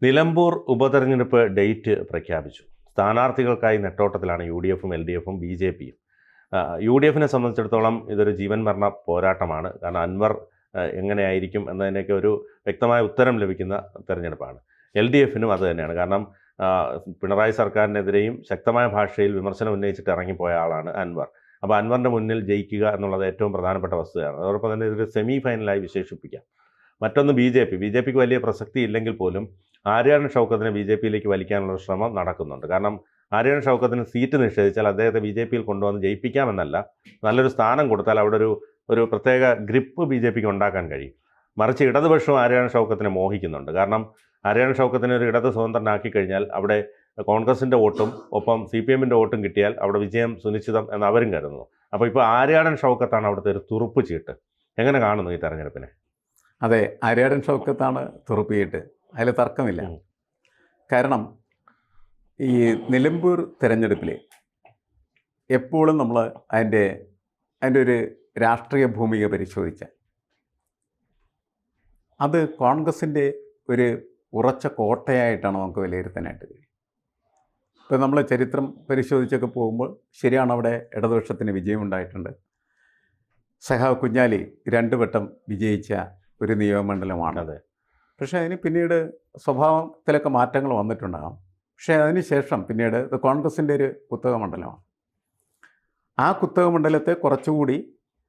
നിലമ്പൂർ ഉപതെരഞ്ഞെടുപ്പ് ഡേറ്റ് പ്രഖ്യാപിച്ചു. സ്ഥാനാർത്ഥികൾക്കായി നെട്ടോട്ടത്തിലാണ് UDFും LDFും BJPയും. UDFിനെ സംബന്ധിച്ചിടത്തോളം ഇതൊരു ജീവൻ മരണ പോരാട്ടമാണ്. കാരണം അൻവർ എങ്ങനെയായിരിക്കും എന്നതിനൊക്കെ ഒരു വ്യക്തമായ ഉത്തരം ലഭിക്കുന്ന തെരഞ്ഞെടുപ്പാണ്. LDFിനും അത് തന്നെയാണ്. കാരണം പിണറായി സർക്കാരിനെതിരെയും ശക്തമായ ഭാഷയിൽ വിമർശനം ഉന്നയിച്ചിട്ട് ഇറങ്ങിപ്പോയ ആളാണ് അൻവർ. അപ്പോൾ അൻവറിൻ്റെ മുന്നിൽ ജയിക്കുക എന്നുള്ളത് ഏറ്റവും പ്രധാനപ്പെട്ട വസ്തുതയാണ്. അതോടൊപ്പം തന്നെ ഇതൊരു സെമി ഫൈനലായി വിശേഷിപ്പിക്കാം. മറ്റൊന്ന് BJPക്ക് വലിയ പ്രസക്തി ഇല്ലെങ്കിൽ പോലും ആര്യാടൻ ഷൗക്കത്തിനെ BJPയിലേക്ക് വലിക്കാനുള്ള ശ്രമം നടക്കുന്നുണ്ട്. കാരണം ആര്യാടൻ ഷൗക്കത്തിന് സീറ്റ് നിഷേധിച്ചാൽ അദ്ദേഹത്തെ BJPയിൽ കൊണ്ടുവന്ന് ജയിപ്പിക്കാമെന്നല്ല, നല്ലൊരു സ്ഥാനം കൊടുത്താൽ അവിടെ ഒരു പ്രത്യേക ഗ്രിപ്പ് BJPക്ക് ഉണ്ടാക്കാൻ കഴിയും. മറിച്ച് ഇടതുപക്ഷവും ആര്യാടൻ ഷൗക്കത്തിനെ മോഹിക്കുന്നുണ്ട്. കാരണം ആര്യാടൻ ഷൗക്കത്തിനെ ഒരു ഇടത് സ്വതന്ത്രനാക്കി കഴിഞ്ഞാൽ അവിടെ കോൺഗ്രസിൻ്റെ വോട്ടും ഒപ്പം CPMൻ്റെ വോട്ടും കിട്ടിയാൽ അവിടെ വിജയം സുനിശ്ചിതം എന്ന് അവരും കരുതുന്നു. അപ്പോൾ ഇപ്പോൾ ആര്യാടൻ ഷൗക്കത്താണ് അവിടുത്തെ ഒരു തുറുപ്പ് ചീട്ട്. എങ്ങനെ കാണുന്നു ഈ തെരഞ്ഞെടുപ്പിനെ? അതെ, ആര്യാടൻ ഷൗക്കത്താണ് തുറുപ്പിയിട്ട്, അതിൽ തർക്കമില്ല. കാരണം ഈ നിലമ്പൂർ തിരഞ്ഞെടുപ്പിൽ എപ്പോഴും നമ്മൾ അതിൻ്റെ ഒരു രാഷ്ട്രീയ ഭൂമിക പരിശോധിച്ചാൽ അത് കോൺഗ്രസിൻ്റെ ഒരു ഉറച്ച കോട്ടയായിട്ടാണ് നമുക്ക് വിലയിരുത്താനായിട്ട് കഴിയും. ഇപ്പോൾ നമ്മൾ ചരിത്രം പരിശോധിച്ചൊക്കെ പോകുമ്പോൾ ശരിയാണ്, അവിടെ ഇടതുപക്ഷത്തിന് വിജയമുണ്ടായിട്ടുണ്ട്. സഖാവ് കുഞ്ഞാലി 2 വട്ടം വിജയിച്ച ഒരു നിയമമണ്ഡലമാണ്. അതെ. പക്ഷേ അതിന് പിന്നീട് സ്വഭാവത്തിലൊക്കെ മാറ്റങ്ങൾ വന്നിട്ടുണ്ടാകാം. പക്ഷേ അതിന് ശേഷം പിന്നീട് ഇത് കോൺഗ്രസിൻ്റെ ഒരു കുത്തക മണ്ഡലമാണ്. ആ കുത്തക മണ്ഡലത്തെ കുറച്ചുകൂടി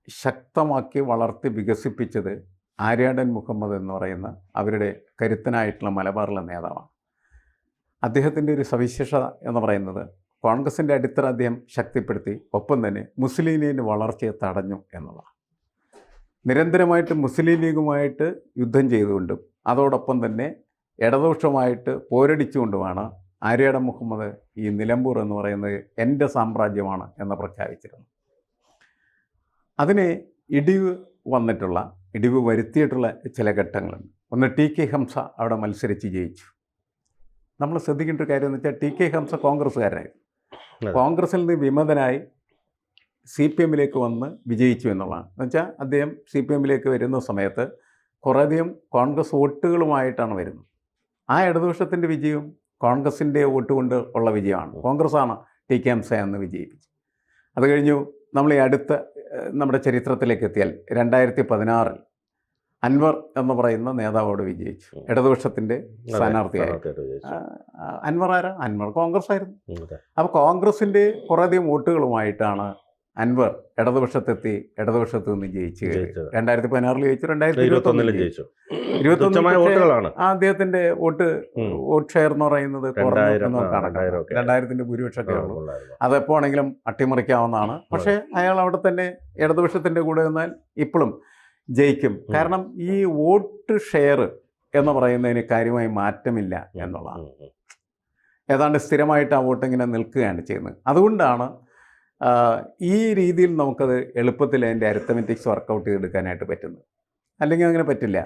ശക്തമാക്കി വളർത്തി വികസിപ്പിച്ചത് ആര്യാടൻ മുഹമ്മദ് എന്ന് പറയുന്ന അവരുടെ കരുത്തനായിട്ടുള്ള മലബാറിലെ നേതാവാണ്. അദ്ദേഹത്തിൻ്റെ ഒരു സവിശേഷത എന്ന് പറയുന്നത് കോൺഗ്രസിൻ്റെ അടിത്തറ അദ്ദേഹം ശക്തിപ്പെടുത്തി, ഒപ്പം തന്നെ മുസ്ലിം ലീഗിൻ്റെ വളർച്ചയെ തടഞ്ഞു എന്നുള്ളതാണ്. നിരന്തരമായിട്ട് മുസ്ലിം ലീഗുമായിട്ട് യുദ്ധം ചെയ്തുകൊണ്ടും അതോടൊപ്പം തന്നെ ഇടതുപക്ഷമായിട്ട് പോരടിച്ചുകൊണ്ടുമാണ് ആര്യാടൻ മുഹമ്മദ് ഈ നിലമ്പൂർ എന്ന് പറയുന്നത് എൻ്റെ സാമ്രാജ്യമാണ് എന്ന് പ്രഖ്യാപിച്ചിരുന്നു. അതിന് ഇടിവ് വരുത്തിയിട്ടുള്ള ചില ഘട്ടങ്ങളുണ്ട്. ഒന്ന് TK ഹംസ അവിടെ മത്സരിച്ച് ജയിച്ചു. നമ്മൾ ശ്രദ്ധിക്കേണ്ട ഒരു കാര്യം എന്ന് വെച്ചാൽ TK ഹംസ കോൺഗ്രസ്സുകാരനായിരുന്നു. കോൺഗ്രസിൽ നിന്ന് വിമതനായി CPMലേക്ക് വന്ന് വിജയിച്ചു എന്നുള്ളതാണ്. എന്നുവെച്ചാൽ അദ്ദേഹം CPMലേക്ക് വരുന്ന സമയത്ത് കുറേയധികം കോൺഗ്രസ് വോട്ടുകളുമായിട്ടാണ് വരുന്നത്. ആ ഇടതുപക്ഷത്തിൻ്റെ വിജയവും കോൺഗ്രസിൻ്റെ വോട്ട് കൊണ്ട് ഉള്ള വിജയമാണ്. കോൺഗ്രസ്സാണ് TK ഹംസ എന്ന് വിജയിപ്പിച്ചത്. അത് കഴിഞ്ഞു നമ്മൾ ഈ അടുത്ത നമ്മുടെ ചരിത്രത്തിലേക്ക് എത്തിയാൽ 2016 അൻവർ എന്ന് പറയുന്ന നേതാവോട് വിജയിച്ചു, ഇടതുപക്ഷത്തിൻ്റെ സ്ഥാനാർത്ഥിയായി. അൻവർ കോൺഗ്രസ് ആയിരുന്നു. അപ്പോൾ കോൺഗ്രസിൻ്റെ കുറേയധികം വോട്ടുകളുമായിട്ടാണ് അൻവർ ഇടതുപക്ഷത്തെത്തി, ഇടതുപക്ഷത്ത് നിന്ന് ജയിച്ചു. 2016 ജയിച്ചു, 2021 ജയിച്ചു. 21 അദ്ദേഹത്തിന്റെ വോട്ട് ഷെയർ എന്ന് പറയുന്നത് 2000 ഭൂരിപക്ഷമൊക്കെ ഉള്ളൂ. അതെപ്പോ ആണെങ്കിലും അട്ടിമറിക്കാവുന്നതാണ്. പക്ഷേ അയാൾ അവിടെ തന്നെ ഇടതുപക്ഷത്തിന്റെ കൂടെ നിന്നാൽ ഇപ്പോഴും ജയിക്കും. കാരണം ഈ വോട്ട് ഷെയർ എന്ന് പറയുന്നതിന് കാര്യമായി മാറ്റമില്ല എന്നുള്ളതാണ്. ഏതാണ്ട് സ്ഥിരമായിട്ട് ആ വോട്ട് ഇങ്ങനെ നിൽക്കുകയാണ് ചെയ്യുന്നത്. അതുകൊണ്ടാണ് ഈ രീതിയിൽ നമുക്കത് എളുപ്പത്തിൽ അതിൻ്റെ അരിത്തമെറ്റിക്സ് വർക്കൗട്ട് ചെയ്തെടുക്കാനായിട്ട് പറ്റുന്നത്. അല്ലെങ്കിൽ അങ്ങനെ പറ്റില്ല.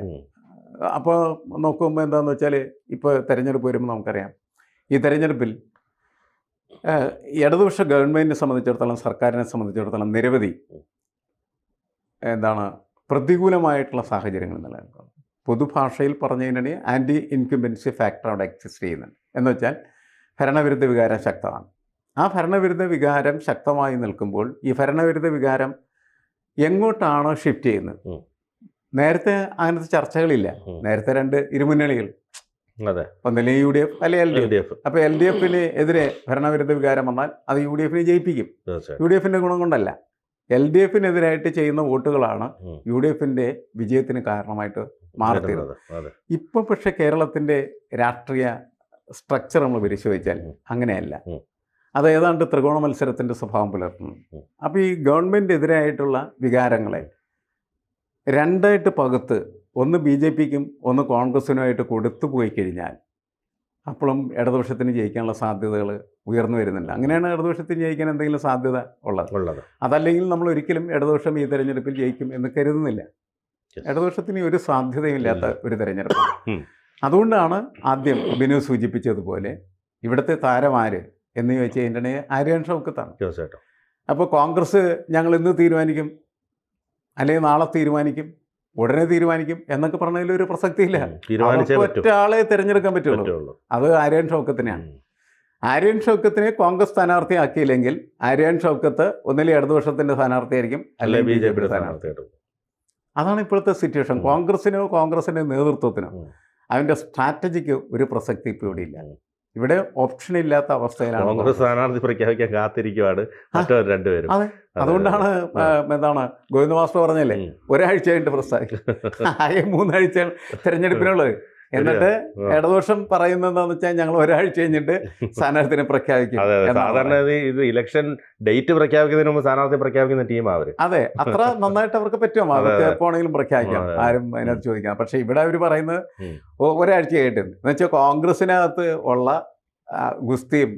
അപ്പോൾ നോക്കുമ്പോൾ എന്താണെന്ന് വെച്ചാൽ ഇപ്പോൾ തെരഞ്ഞെടുപ്പ് വരുമ്പോൾ നമുക്കറിയാം, ഈ തെരഞ്ഞെടുപ്പിൽ ഇടതുപക്ഷ ഗവൺമെൻറ്റിനെ സംബന്ധിച്ചിടത്തോളം, സർക്കാരിനെ സംബന്ധിച്ചിടത്തോളം നിരവധി പ്രതികൂലമായിട്ടുള്ള സാഹചര്യങ്ങൾ നിലനിൽക്കുന്നു. പൊതുഭാഷയിൽ പറഞ്ഞു കഴിഞ്ഞാൽ ആൻറ്റി ഇൻകംബൻസി ഫാക്ടർ അവിടെ എക്സിസ്റ്റ് ചെയ്യുന്നുണ്ട്. എന്ന് വെച്ചാൽ ഭരണവിരുദ്ധ വികാരം ശക്തമാണ്. ആ ഭരണവിരുദ്ധ വികാരം ശക്തമായി നിൽക്കുമ്പോൾ ഈ ഭരണവിരുദ്ധ വികാരം എങ്ങോട്ടാണ് ഷിഫ്റ്റ് ചെയ്യുന്നത്? നേരത്തെ അങ്ങനത്തെ ചർച്ചകളില്ല. നേരത്തെ 2 ഇരുമുന്നണികൾ, ഒന്നില്ലേ UDF അല്ലെങ്കിൽ LDF. അപ്പോൾ LDFന് എതിരെ ഭരണവിരുദ്ധ വികാരം വന്നാൽ അത് UDFനെ ജയിപ്പിക്കും. UDFൻ്റെ ഗുണം കൊണ്ടല്ല, LDFനെതിരായിട്ട് ചെയ്യുന്ന വോട്ടുകളാണ് UDFൻ്റെ വിജയത്തിന് കാരണമായിട്ട് മാറുന്നത്. ഇപ്പം പക്ഷേ കേരളത്തിൻ്റെ രാഷ്ട്രീയ സ്ട്രക്ചർ നമ്മൾ പരിശോധിച്ചാൽ അങ്ങനെയല്ല. അത് ഏതാണ്ട് ത്രികോണ മത്സരത്തിൻ്റെ സ്വഭാവം പുലർത്തുന്നു. അപ്പോൾ ഈ ഗവൺമെൻറ്റിനെതിരായിട്ടുള്ള വികാരങ്ങളെ 2ആയിട്ട് പകുത്ത്, ഒന്ന് BJPക്കും ഒന്ന് കോൺഗ്രസിനുമായിട്ട് കൊടുത്തു പോയി കഴിഞ്ഞാൽ അപ്പോഴും ഇടതുപക്ഷത്തിന് ജയിക്കാനുള്ള സാധ്യതകൾ ഉയർന്നു വരുന്നുണ്ട്. അങ്ങനെയാണ് ഇടതുപക്ഷത്തിന് ജയിക്കാൻ എന്തെങ്കിലും സാധ്യത ഉള്ളത്. അതല്ലെങ്കിൽ നമ്മൾ ഒരിക്കലും ഇടതുപക്ഷം ഈ തെരഞ്ഞെടുപ്പിൽ ജയിക്കും എന്ന് കരുതുന്നില്ല. ഇടതുപക്ഷത്തിന് ഒരു സാധ്യതയില്ലാത്ത ഒരു തെരഞ്ഞെടുപ്പ്. അതുകൊണ്ടാണ് ആദ്യം ബിനു സൂചിപ്പിച്ചതുപോലെ ഇവിടുത്തെ താരമാര് എന്ന് ചോദിച്ചു കഴിഞ്ഞിട്ടുണ്ടെങ്കിൽ ആര്യാടൻ ഷൗക്കത്താണ്. അപ്പോൾ കോൺഗ്രസ് ഞങ്ങൾ ഇന്ന് തീരുമാനിക്കും അല്ലെങ്കിൽ നാളെ തീരുമാനിക്കും ഉടനെ തീരുമാനിക്കും എന്നൊക്കെ പറഞ്ഞതിൽ ഒരു പ്രസക്തിയില്ല. തീരുമാനിച്ചേ അവർക്ക് പറ്റൂ ഒറ്റ ആളെ തിരഞ്ഞെടുക്കാൻ പറ്റുള്ളൂ. പറ്റുള്ളൂ. അത് ആര്യൻ ഷൗക്കത്തിനെയാണ്. ആര്യൻ ഷൗക്കത്തിനെ കോൺഗ്രസ് സ്ഥാനാർത്ഥിയാക്കിയില്ലെങ്കിൽ ആര്യൻ ഷൗക്കത്ത് ഒന്നിലെ ഇടതുപക്ഷത്തിൻ്റെ സ്ഥാനാർത്ഥിയായിരിക്കും, അല്ലെ അല്ലെങ്കിൽ ബി ജെ BJP പിയുടെ യുടെ സ്ഥാനാർത്ഥി. സ്ഥാനാർത്ഥിയായിട്ട് അതാണ് ഇപ്പോഴത്തെ സിറ്റുവേഷൻ. കോൺഗ്രസിൻ്റെ നേതൃത്വത്തിനോ ഉം. അതിൻ്റെ സ്ട്രാറ്റജിക്ക് ഒരു പ്രസക്തി ഇപ്പോൾ ഇവിടെ ഇല്ല. ഇവിടെ ഓപ്ഷൻ ഇല്ലാത്ത അവസ്ഥയിലാണ് കോൺഗ്രസ് സ്ഥാനാർത്ഥി പ്രഖ്യാപിക്കാൻ കാത്തിരിക്കുവാണ് മറ്റവർ രണ്ടുപേരും. അതെ, അതുകൊണ്ടാണ് എന്താണ് ഗോവിന്ദ മാസ്റ്റർ പറഞ്ഞല്ലേ, ഒരാഴ്ച കഴിഞ്ഞിട്ട് പ്രസ്താവിക്കും. ആകെ 3 ആഴ്ച തിരഞ്ഞെടുപ്പിനുള്ളത്. എന്നിട്ട് ഇടതുപക്ഷം പറയുന്നത് എന്താണെന്ന് വെച്ചാൽ ഞങ്ങൾ ഒരാഴ്ച കഴിഞ്ഞിട്ട് സ്ഥാനാർത്ഥിനെ പ്രഖ്യാപിക്കും. അതെ, സാധാരണ ഇത് ഇലക്ഷൻ ഡേറ്റ് പ്രഖ്യാപിക്കുന്നതിന് മുമ്പ് സ്ഥാനാർത്ഥി പ്രഖ്യാപിക്കുന്ന ടീമാണ് അവര്. അതെ, അത്ര നന്നായിട്ട് അവർക്ക് പറ്റും. അവർക്ക് എപ്പോണെങ്കിലും പ്രഖ്യാപിക്കാം, ആരും അതിനകത്ത് ചോദിക്കാം. പക്ഷെ ഇവിടെ അവർ പറയുന്നത് ഒരാഴ്ച കഴിഞ്ഞിട്ട്. എന്നുവെച്ചാൽ കോൺഗ്രസിനകത്ത് ഉള്ള ഗുസ്തിയും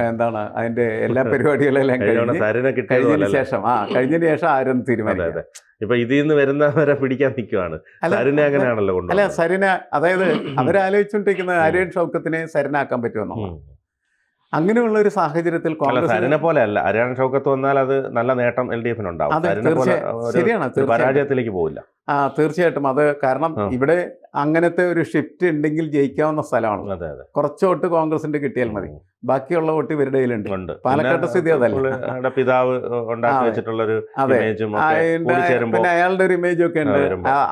എന്താണ് അതിന്റെ എല്ലാ പരിപാടികളെല്ലാം കഴിഞ്ഞതിന് ശേഷം ആരും തീരുമാനിക്കും. ഇപ്പൊ ഇതിൽ നിന്ന് വരുന്നവരെ പിടിക്കാൻ നിൽക്കുവാണ്. സരിനെ അങ്ങനെയാണല്ലോ അല്ല, സരിന, അതായത് അവരാലോചിച്ചുകൊണ്ടിരിക്കുന്നത് ആര്യൻ ഷൗക്കത്തിനെ സരിനാക്കാൻ പറ്റുമെന്നുള്ളതാണ്. അങ്ങനെയുള്ള ഒരു സാഹചര്യത്തിൽ സരിനെ പോലെ അല്ല, ആര്യൻ ഷൗക്കത്ത് വന്നാൽ അത് നല്ല നേട്ടം LDF ഉണ്ടാവും. ശരിയാണ്, പരാജയത്തിലേക്ക് പോവില്ല. തീർച്ചയായിട്ടും. അത് കാരണം ഇവിടെ അങ്ങനത്തെ ഒരു ഷിഫ്റ്റ് ഉണ്ടെങ്കിൽ ജയിക്കാവുന്ന സ്ഥലമാണ്. കുറച്ച് വോട്ട് കോൺഗ്രസിന്റെ കിട്ടിയാൽ മതി, ബാക്കിയുള്ള വോട്ട് ഇവരുടെ കയ്യിലുണ്ട്. പാലക്കാട്ട് സ്ഥിതി അതല്ല. പിതാവ് ഉണ്ടാക്കി വെച്ചിട്ടുള്ളൊരു പിന്നെ അയാളുടെ ഒരു ഇമേജ് ഒക്കെ ഉണ്ട്.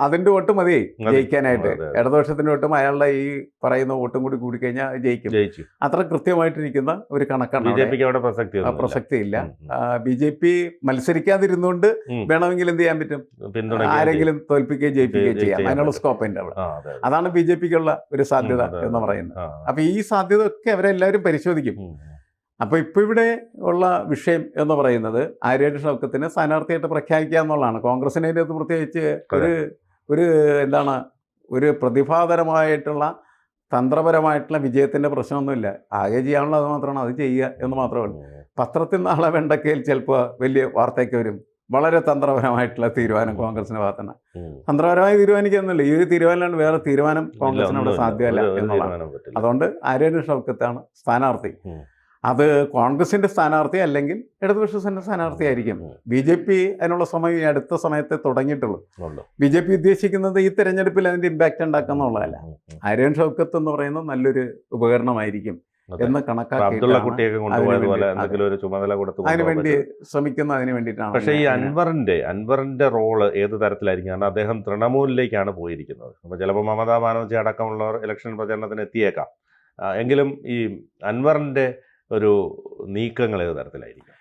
അതിന്റെ വോട്ട് മതി ജയിക്കാനായിട്ട്. ഇടതുപക്ഷത്തിന്റെ വോട്ടും അയാളുടെ ഈ പറയുന്ന വോട്ടും കൂടി കൂടിക്കഴിഞ്ഞാൽ ജയിക്കും. അത്ര കൃത്യമായിട്ടിരിക്കുന്ന ഒരു കണക്കാണ്. പ്രസക്തി ഇല്ല. BJP മത്സരിക്കാതിരുന്നുകൊണ്ട് വേണമെങ്കിൽ എന്ത് ചെയ്യാൻ പറ്റും, ആരെങ്കിലും തോൽപ്പിക്കുകയും ജയിപ്പിക്കുകയും ചെയ്യാം. അതിനുള്ള സ്കോപ്പ് ഉണ്ട് അവിടെ. അതാണ് BJPക്കുള്ള ഒരു സാധ്യത എന്ന് പറയുന്നത്. അപ്പൊ ഈ സാധ്യത ഒക്കെ അവരെല്ലാവരും പരിശോധിക്കും. അപ്പൊ ഇപ്പൊ ഇവിടെ ഉള്ള വിഷയം എന്ന് പറയുന്നത് ആര്യൻ ഷൗക്കത്തിന് സ്ഥാനാർത്ഥിയായിട്ട് പ്രഖ്യാപിക്കുക എന്നുള്ളതാണ്. കോൺഗ്രസിനെ പ്രത്യേകിച്ച് ഒരു എന്താണ് ഒരു പ്രതിഭാതരമായിട്ടുള്ള തന്ത്രപരമായിട്ടുള്ള വിജയത്തിന്റെ പ്രശ്നമൊന്നുമില്ല. ആകെ ചെയ്യാനുള്ളത് അത് മാത്രമാണ്, അത് ചെയ്യുക എന്ന് മാത്രമേ ഉള്ളൂ. പത്രത്തിൽ നാളെ വെണ്ടക്കയിൽ ചിലപ്പോൾ വലിയ വാർത്തയൊക്കെ വരും. വളരെ തന്ത്രപരമായിട്ടുള്ള തീരുമാനം കോൺഗ്രസിന്റെ ഭാഗത്താണ്. തന്ത്രപരമായി തീരുമാനിക്കുന്നില്ല. ഈ ഒരു തീരുമാനമാണ്, വേറെ തീരുമാനം കോൺഗ്രസിനോട് സാധ്യമല്ല എന്നുള്ളതാണ്. അതുകൊണ്ട് ആര്യൻ ഷൗക്കത്താണ് സ്ഥാനാർത്ഥി. അത് കോൺഗ്രസിന്റെ സ്ഥാനാർത്ഥി അല്ലെങ്കിൽ ഇടതുപക്ഷത്തിന്റെ സ്ഥാനാർത്ഥി ആയിരിക്കും. BJP അതിനുള്ള സമയം ഈ അടുത്ത സമയത്തെ തുടങ്ങിയിട്ടുള്ളൂ. BJP ഉദ്ദേശിക്കുന്നത് ഈ തെരഞ്ഞെടുപ്പിൽ അതിന്റെ ഇമ്പാക്റ്റ് ഉണ്ടാക്കുക എന്നുള്ളതല്ല. ആര്യൻ ഷൗക്കത്ത് എന്ന് പറയുന്നത് നല്ലൊരു ഉപകരണമായിരിക്കും എന്ന് കണക്കാക്കി അതിനുവേണ്ടി ശ്രമിക്കുന്ന അതിന് വേണ്ടിയിട്ടാണ്. പക്ഷേ ഈ അൻവറിന്റെ റോള് ഏത് തരത്തിലായിരിക്കും? കാരണം അദ്ദേഹം തൃണമൂലിലേക്കാണ് പോയിരിക്കുന്നത്. അപ്പോൾ ചിലപ്പോൾ മമതാ ബാനർജി അടക്കമുള്ളവർ ഇലക്ഷൻ പ്രചരണത്തിന് എത്തിയേക്കാം. എങ്കിലും ഈ അൻവറിന്റെ ഒരു നീക്കങ്ങൾ ഏത് തരത്തിലായിരിക്കും?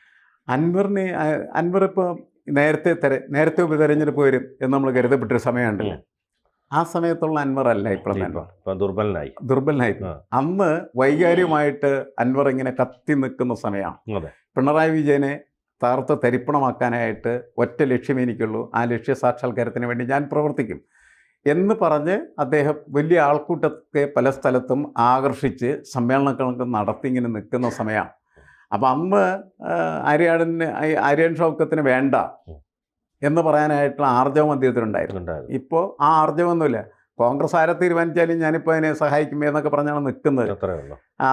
അൻവർ ഇപ്പോൾ നേരത്തെ ഉപതെരഞ്ഞെടുപ്പ് വരും എന്ന് നമ്മൾ കരുതപ്പെട്ടൊരു സമയമുണ്ടല്ലോ. ആ സമയത്തുള്ള അൻവർ അല്ല ഇപ്പോൾ ദുർബലനായി. അന്ന് വൈകാരികമായിട്ട് അൻവർ ഇങ്ങനെ കത്തി നിൽക്കുന്ന സമയമാണ്. പിണറായി വിജയനെ തരിപ്പണമാക്കാനായിട്ട് ഒറ്റ ലക്ഷ്യമേ എനിക്കുള്ളൂ, ആ ലക്ഷ്യ സാക്ഷാത്കാരത്തിന് വേണ്ടി ഞാൻ പ്രവർത്തിക്കും എന്ന് പറഞ്ഞ് അദ്ദേഹം വലിയ ആൾക്കൂട്ടത്തെ പല സ്ഥലത്തും ആകർഷിച്ച് സമ്മേളനങ്ങളൊക്കെ നടത്തി ഇങ്ങനെ നിൽക്കുന്ന സമയമാണ്. അപ്പം അന്ന് ആര്യൻ ഷൗക്കത്തിന് വേണ്ട എന്ന് പറയാനായിട്ടുള്ള ആർജവം അദ്ദേഹത്തിനുണ്ടായിരുന്നു. ഇപ്പോൾ ആ ആർജവമൊന്നുമില്ല. കോൺഗ്രസ് ആരെ തീരുമാനിച്ചാലും ഞാനിപ്പോൾ അതിനെ സഹായിക്കും എന്നൊക്കെ പറഞ്ഞാണ് നിൽക്കുന്നത്.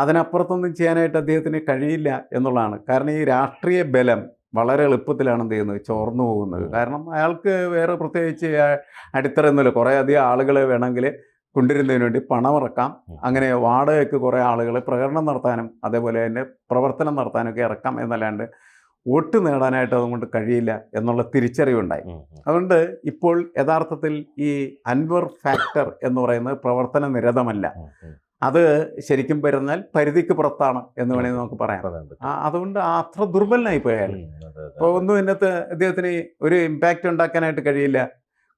അതിനപ്പുറത്തൊന്നും ചെയ്യാനായിട്ട് അദ്ദേഹത്തിന് കഴിയില്ല എന്നുള്ളതാണ്. കാരണം ഈ രാഷ്ട്രീയ ബലം വളരെ എളുപ്പത്തിലാണ് എന്ത് ചെയ്യുന്നത്, ചോർന്നു പോകുന്നത്. കാരണം അയാൾക്ക് വേറെ പ്രത്യേകിച്ച് അടിത്തറയൊന്നുമില്ല. കുറേ അധികം ആളുകളെ വേണമെങ്കിൽ കൊണ്ടുവരുന്നതിന് വേണ്ടി പണമിറക്കാം. അങ്ങനെ വാടകയ്ക്ക് കുറേ ആളുകൾ പ്രകടനം നടത്താനും അതേപോലെ തന്നെ പ്രവർത്തനം നടത്താനൊക്കെ ഇറക്കാം എന്നല്ലാണ്ട് വോട്ട് നേടാനായിട്ട് അതുകൊണ്ട് കഴിയില്ല എന്നുള്ള തിരിച്ചറിവുണ്ടായി. അതുകൊണ്ട് ഇപ്പോൾ യഥാർത്ഥത്തിൽ ഈ അൻവർ ഫാക്ടർ എന്ന് പറയുന്നത് പ്രവർത്തന നിരതമല്ല. അത് ശരിക്കും പറഞ്ഞാൽ പരിധിക്ക് പുറത്താണ് എന്ന് വേണമെങ്കിൽ നമുക്ക് പറയാം. അതുകൊണ്ട് അത്ര ദുർബലനായി പോയാൽ ഇപ്പോൾ ഒന്നും ഇന്നത്തെ അദ്ദേഹത്തിന് ഒരു ഇമ്പാക്റ്റ് ഉണ്ടാക്കാനായിട്ട് കഴിയില്ല.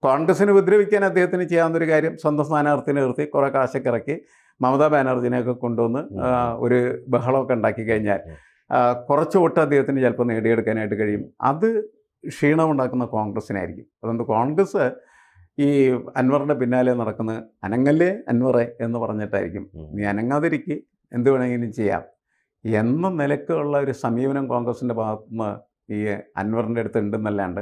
കോൺഗ്രസിനെ ഉപദ്രവിക്കാൻ അദ്ദേഹത്തിന് ചെയ്യാവുന്നൊരു കാര്യം സ്വന്തം സ്ഥാനാർത്ഥിനെ നിർത്തി കുറേ കാശൊക്കെ ഇറക്കി മമതാ ബാനർജിനെയൊക്കെ കൊണ്ടുവന്ന് ഒരു ബഹളമൊക്കെ ഉണ്ടാക്കി കഴിഞ്ഞാൽ കുറച്ച് വോട്ട് അദ്ദേഹത്തിന് ചിലപ്പോൾ നേടിയെടുക്കാനായിട്ട് കഴിയും. അത് ക്ഷീണമുണ്ടാക്കുന്ന കോൺഗ്രസിനായിരിക്കും. അതുകൊണ്ട് കോൺഗ്രസ് ഈ അൻവറിൻ്റെ പിന്നാലെ നടക്കുന്നത് അനങ്ങല്ലേ അൻവറെ എന്ന് പറഞ്ഞിട്ടായിരിക്കും. നീ അനങ്ങാതിരിക്കുക, എന്ത് വേണമെങ്കിലും ചെയ്യാം എന്ന നിലക്കുള്ള ഒരു സമീപനം കോൺഗ്രസിൻ്റെ ഭാഗത്തുനിന്ന് ഈ അൻവറിൻ്റെ അടുത്ത് ഉണ്ടെന്നല്ലാണ്ട്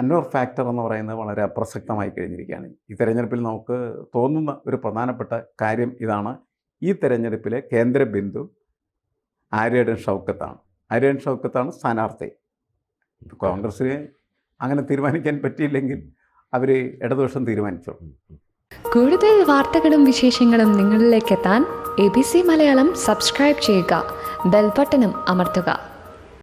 അൻവർ ഫാക്ടർ എന്ന് പറയുന്നത് വളരെ അപ്രസക്തമായി കഴിഞ്ഞിരിക്കുകയാണ്. ഈ തെരഞ്ഞെടുപ്പിൽ നമുക്ക് തോന്നുന്ന ഒരു പ്രധാനപ്പെട്ട കാര്യം ഇതാണ്. ഈ തെരഞ്ഞെടുപ്പിലെ കേന്ദ്ര ബിന്ദു ആര്യൻ ഷൗക്കത്താണ് സ്ഥാനാർത്ഥി. കോൺഗ്രസ്സിന് അങ്ങനെ തീരുമാനിക്കാൻ പറ്റിയില്ലെങ്കിൽ അവർ ഇടതുപക്ഷം തീരുമാനിച്ചു. കൂടുതൽ വാർത്തകളും വിശേഷങ്ങളും നിങ്ങളിലേക്ക് എത്താൻ ABC മലയാളം സബ്സ്ക്രൈബ് ചെയ്യുക, ബെൽബട്ടനും അമർത്തുക.